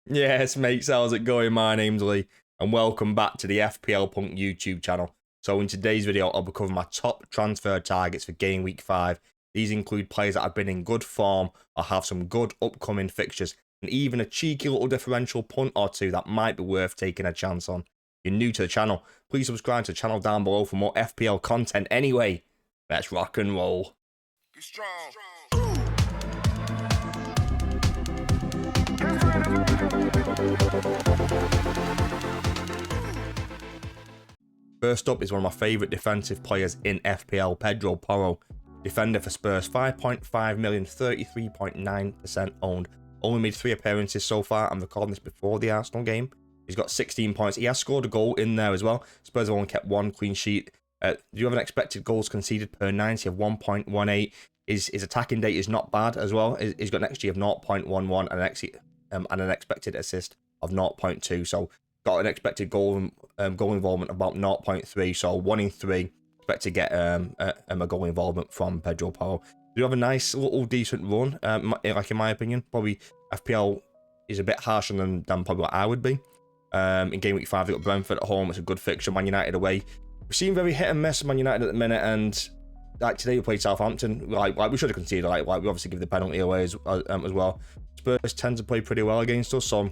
Yes, mates, how's it going? My name's Lee, and welcome back to the FPL Punk YouTube channel. So in today's video, I'll be covering my top transfer targets for Game Week 5. These include players that have been in good form or have some good upcoming fixtures, and even a cheeky little differential punt or two that might be worth taking a chance on. If you're new to the channel, please subscribe to the channel down below for more FPL content. Anyway, let's rock and roll. Be strong. First up is one of my favourite defensive players in FPL, Pedro Porro. Defender for Spurs, 5.5 million, 33.9% owned. Only made 3 appearances so far. I'm recording this before the Arsenal game. He's got 16 points. He has scored a goal in there as well. Spurs have only kept 1 clean sheet. Do you have an expected goals conceded per 90 of 1.18? His attacking data is not bad as well. He's got an XG of 0.11 and an expected assist of 0.2. So got an expected goal involvement of about 0.3. So 1 in 3 expect to get a goal involvement from Pedro Porro. Do have a nice little decent run, like in my opinion. Probably FPL is a bit harsher than probably what I would be. In Game Week 5, they've got Brentford at home. It's a good fixture. Man United away. We've seen very hit and miss Man United at the minute, and like today we played Southampton. Like we should have conceded. Like we obviously give the penalty away as well. Spurs tend to play pretty well against us, so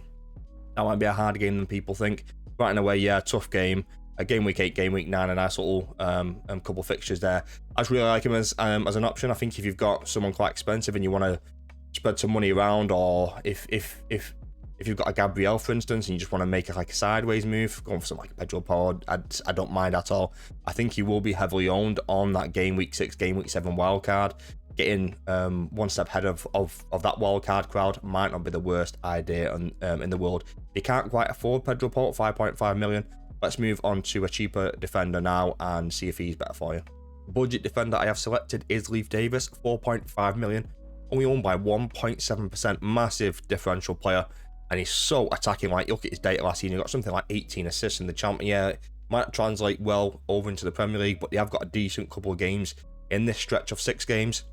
that might be a harder game than people think. Right in a way, yeah, tough game. Game Week 8, Game Week 9, a nice little couple fixtures there. I just really like him as an option. I think if you've got someone quite expensive and you want to spread some money around, or if you've got a Gabriel, for instance, and you just want to make a sideways move, going for something like Pedro Porro, I don't mind at all. I think he will be heavily owned on that Game Week 6, Game Week 7 wildcard. Getting one step ahead of that wildcard crowd might not be the worst idea in the world. You can't quite afford Pedro Porro at 5.5 million. Let's move on to a cheaper defender now and see if he's better for you. The budget defender I have selected is Leif Davis, 4.5 million, only owned by 1.7%, massive differential player, and he's so attacking. Like, look at his data last season, he got something like 18 assists in the champ. Yeah, might not translate well over into the Premier League, but they have got a decent couple of games in this stretch of 6 games.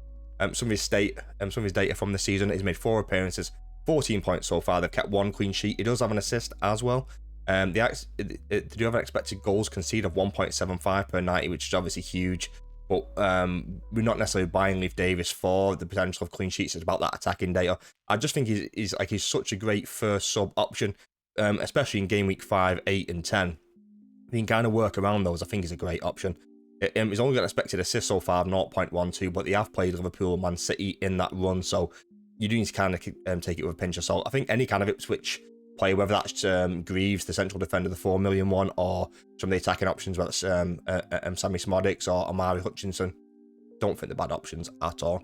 Some of his data from the season, he's made 4 appearances, 14 points so far. They've kept 1 clean sheet. He does have an assist as well. They do have an expected goals conceded of 1.75 per 90, which is obviously huge. But we're not necessarily buying Leif Davis for the potential of clean sheets. It's about that attacking data. I just think he's such a great first sub option, especially in Game Week 5, 8, and 10. You can kind of work around those. I think he's a great option. He's only got an expected assist so far of 0.12, but they have played Liverpool and Man City in that run, so you do need to kind of take it with a pinch of salt. I think any kind of Ipswich player, whether that's Greaves, the central defender, the 4 million one, or some of the attacking options, whether it's Sammy Smodics or Amari Hutchinson, don't think they're bad options at all.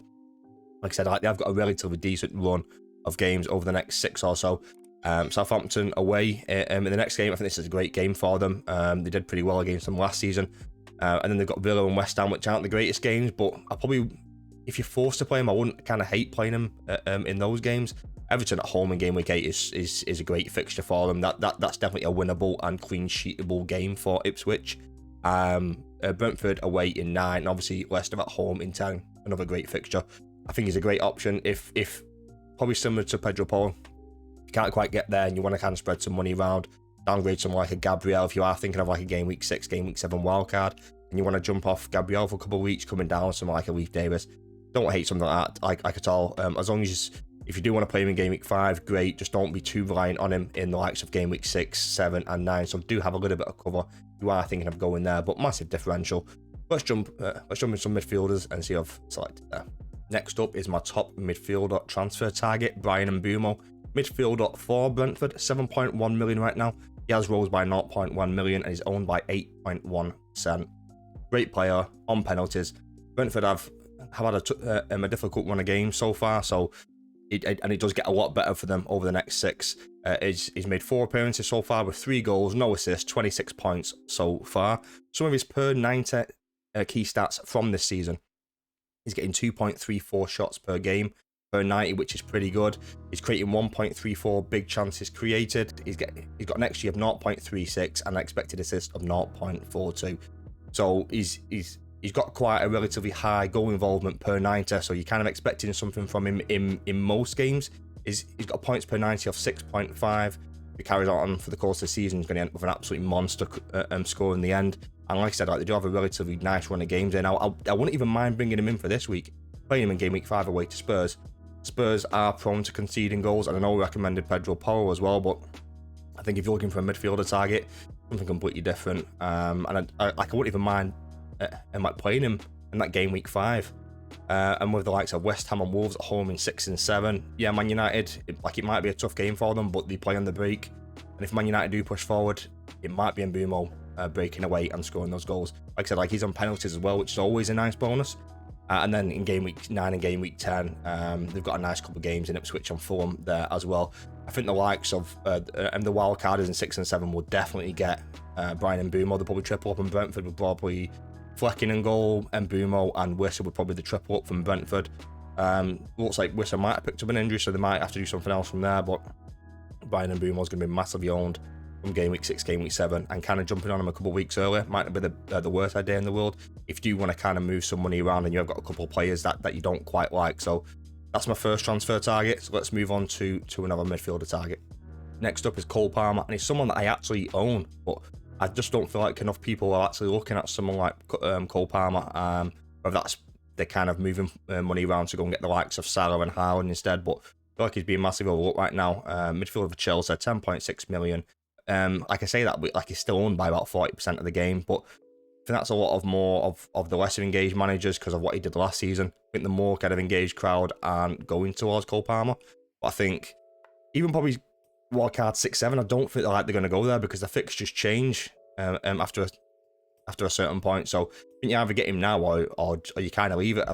Like I said, they have got a relatively decent run of games over the next 6 or so. Southampton away in the next game. I think this is a great game for them. They did pretty well against them last season. And then they've got Villa and West Ham, which aren't the greatest games, but I probably, if you're forced to play them, I wouldn't kind of hate playing them in those games. Everton at home in Game Week 8 is a great fixture for them. That's definitely a winnable and clean sheetable game for Ipswich. Brentford away in 9, and obviously Leicester at home in 10, another great fixture. I think he's a great option. If probably similar to Pedro Porro, you can't quite get there and you want to kind of spread some money around, downgrade someone like a Gabriel if you are thinking of like a Game Week 6, Game Week 7 wildcard, and you want to jump off Gabriel for a couple of weeks, coming down someone like a Leif Davis. Don't hate something like that, like at all. As long as if you do want to play him in Game Week 5, great. Just don't be too reliant on him in the likes of Game Week 6, 7, and 9. So do have a little bit of cover. You are thinking of going there, but massive differential. Let's jump in some midfielders and see who I've selected there. Next up is my top midfielder transfer target, Bryan Mbeumo. Midfielder for Brentford, 7.1 million right now. He has rose by 0.1 million and is owned by 8.1%. Great player on penalties. Brentford have had a difficult run of games so far, so it does get a lot better for them over the next 6. He's made 4 appearances so far with 3 goals, no assists, 26 points so far. Some of his per 90 key stats from this season. He's getting 2.34 shots per game per 90, which is pretty good. He's creating 1.34 big chances created. He's got an XG of 0.36 and an expected assist of 0.42. So he's got quite a relatively high goal involvement per 90. So you're kind of expecting something from him in most games. He's got points per 90 of 6.5. If he carries on for the course of the season, he's going to end up with an absolute monster score in the end. And like I said, like, they do have a relatively nice run of games in. I wouldn't even mind bringing him in for this week, playing him in game week 5 away to Spurs. Spurs are prone to conceding goals, and I know we recommended Pedro Porro as well, but I think if you're looking for a midfielder target, something completely different. And I wouldn't even mind playing him in that game week 5. And with the likes of West Ham and Wolves at home in 6 and 7, yeah, Man United, it might be a tough game for them, but they play on the break. And if Man United do push forward, it might be Mbeumo breaking away and scoring those goals. Like I said, like, he's on penalties as well, which is always a nice bonus. And then in game week 9 and game week 10, they've got a nice couple of games in Ipswich and Fulham there as well. I think the likes of and the wildcarders in 6 and 7 will definitely get Brian Mbeumo. They'll probably triple up, and Brentford will probably Flecking in goal, Mbeumo and Wissa would probably the triple up from Brentford. Looks like Wissa might have picked up an injury, so they might have to do something else from there, but Brian Mbeumo is going to be massively owned from game week 6, game week 7, and kind of jumping on him a couple of weeks earlier might not be the worst idea in the world if you want to kind of move some money around and you've got a couple of players that you don't quite like. So that's my first transfer target. So let's move on to another midfielder target. Next up is Cole Palmer, and he's someone that I actually own, but I just don't feel like enough people are actually looking at someone like Cole Palmer. Whether that's they're kind of moving money around to go and get the likes of Salah and Haaland instead, but I feel like he's being massively overlooked right now. Midfielder for Chelsea, 10.6 million. Like I say that, like, he's still owned by about 40% of the game, but I think that's a lot of more of the lesser engaged managers because of what he did last season. I think the more kind of engaged crowd aren't going towards Cole Palmer, but I think even probably wildcard 6-7, I don't think they're going to go there because the fixtures change after a certain point. So I think you either get him now or you kind of leave it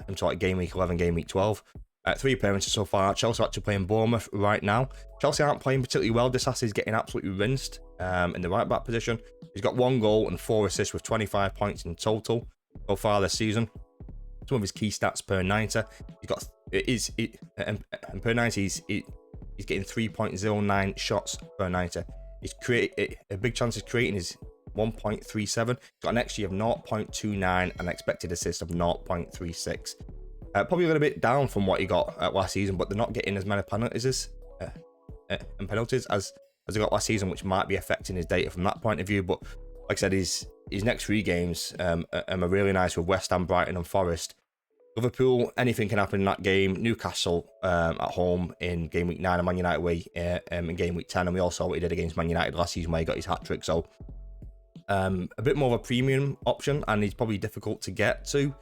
until like game week 11, game week 12. 3 appearances so far. Chelsea are actually playing Bournemouth right now. Chelsea aren't playing particularly well. Disasi is getting absolutely rinsed in the right back position. He's got 1 goal and 4 assists with 25 points in total so far this season. Some of his key stats per 90. Per 90 he's getting 3.09 shots per 90. He's a big chance of creating is 1.37. He's got an XG of 0.29 and expected assist of 0.36. Probably a little bit down from what he got last season, but they're not getting as many penalties as he got last season, which might be affecting his data from that point of view. But like I said, his next 3 games are really nice with West Ham, Brighton and Forest. Liverpool, anything can happen in that game. Newcastle at home in game week 9 and Man United away in game week 10. And we all saw what he did against Man United last season where he got his hat-trick. So a bit more of a premium option, and he's probably difficult to get to.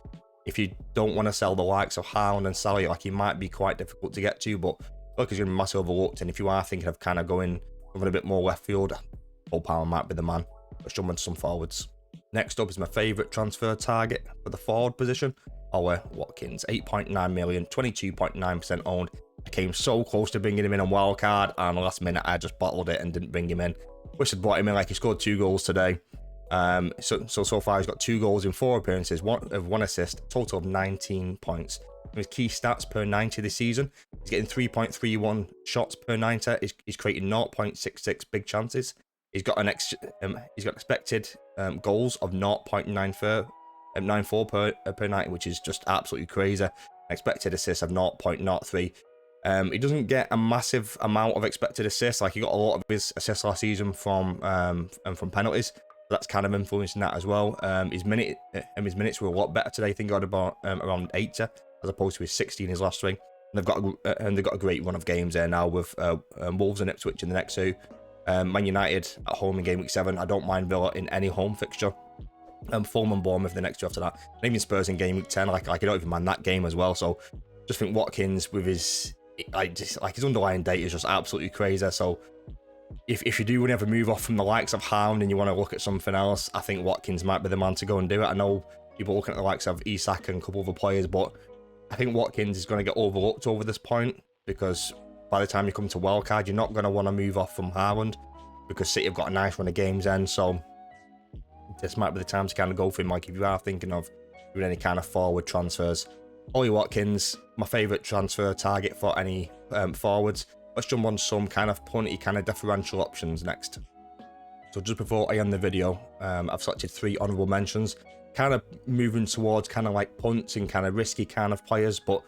If you don't want to sell the likes of Haaland and Salah, like, he might be quite difficult to get to, but look, he's going to be massively overlooked. And if you are thinking of kind of going a bit more left field, Cole Palmer might be the man. Let's jump into some forwards. Next up is my favourite transfer target for the forward position, Ollie Watkins. 8.9 million, 22.9% owned. I came so close to bringing him in on wildcard, and last minute I just bottled it and didn't bring him in. Wish I'd brought him in. Like, he scored 2 goals today. So far he's got 2 goals in 4 appearances, 1 assist, total of 19 points. His key stats per 90 this season: he's getting 3.31 shots per 90. He's creating 0.66 big chances. He's got expected goals of 0.94 per 90, which is just absolutely crazy. Expected assists of 0.03. He doesn't get a massive amount of expected assists. Like, he got a lot of his assists last season from penalties. That's kind of influencing that as well. His minutes were a lot better today. I think he got about around 80 as opposed to his 60 in his last 3. And they've got a great run of games there now with Wolves and Ipswich in the next 2. Man United at home in game week 7. I don't mind Villa in any home fixture. Fulham and Bournemouth the next 2 after that. And even Spurs in game week 10. Like, I don't even mind that game as well. So just think Watkins with his underlying data is just absolutely crazy. So if you do want to have a move off from the likes of Haaland and you want to look at something else, I think Watkins might be the man to go and do it. I know people looking at the likes of Isak and a couple of other players, but I think Watkins is going to get overlooked over this point because by the time you come to wildcard, you're not going to want to move off from Haaland because City have got a nice run of games in. So this might be the time to kind of go for him. Like, if you are thinking of doing any kind of forward transfers, Ollie Watkins, my favourite transfer target for any forwards. Let's jump on some kind of punty, kind of differential options next. So just before I end the video, I've selected 3 honourable mentions, kind of moving towards kind of like punts and kind of risky kind of players. But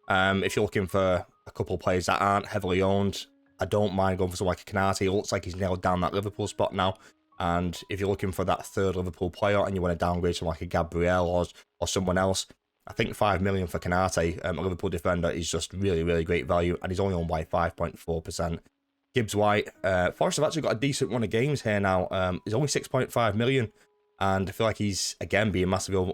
if you're looking for a couple of players that aren't heavily owned, I don't mind going for someone like a Canate. It looks like he's nailed down that Liverpool spot now. And if you're looking for that third Liverpool player and you want to downgrade someone like a Gabriel or someone else, I think 5 million for Canate, a Liverpool defender, is just really, really great value. And he's only owned by 5.4%. Gibbs White, Forest have actually got a decent run of games here now. He's only 6.5 million. And I feel like he's, again, being massively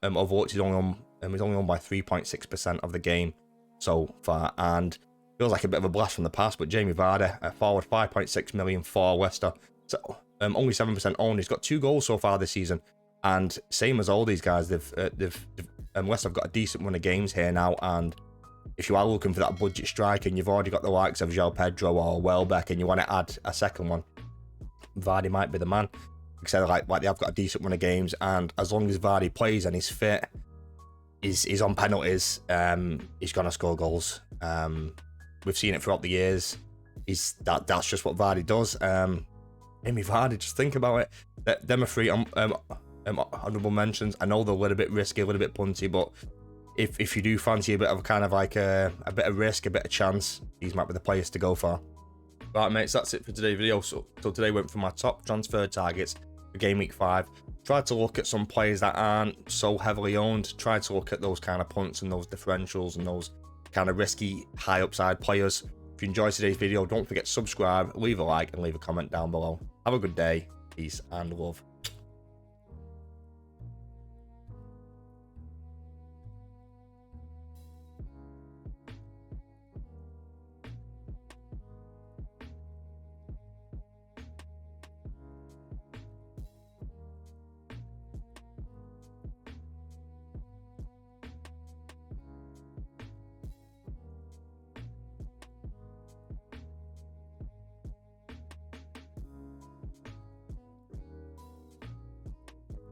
overlooked. He's only owned by 3.6% of the game so far. And feels like a bit of a blast from the past. But Jamie Vardy, forward, 5.6 million for Leicester. So only 7% owned. He's got 2 goals so far this season. And same as all these guys, Leicester have got a decent run of games here now. And if you are looking for that budget striker and you've already got the likes of João Pedro or Welbeck and you want to add a second one, Vardy might be the man. Like they have got a decent run of games, and as long as Vardy plays and he's fit, he's on penalties, he's gonna score goals. We've seen it throughout the years. That's just what Vardy does. Amy Vardy, just think about it. Them are 3 honourable mentions. I know they're a little bit risky, a little bit punty, but if you do fancy a bit of kind of like a bit of risk, a bit of chance, these might be the players to go for. Right, mates, that's it for today's video. So today went for my top transfer targets for Game Week 5. Tried to look at some players that aren't so heavily owned. Tried to look at those kind of punts and those differentials and those kind of risky, high upside players. If you enjoyed today's video, don't forget to subscribe, leave a like, and leave a comment down below. Have a good day, peace, and love.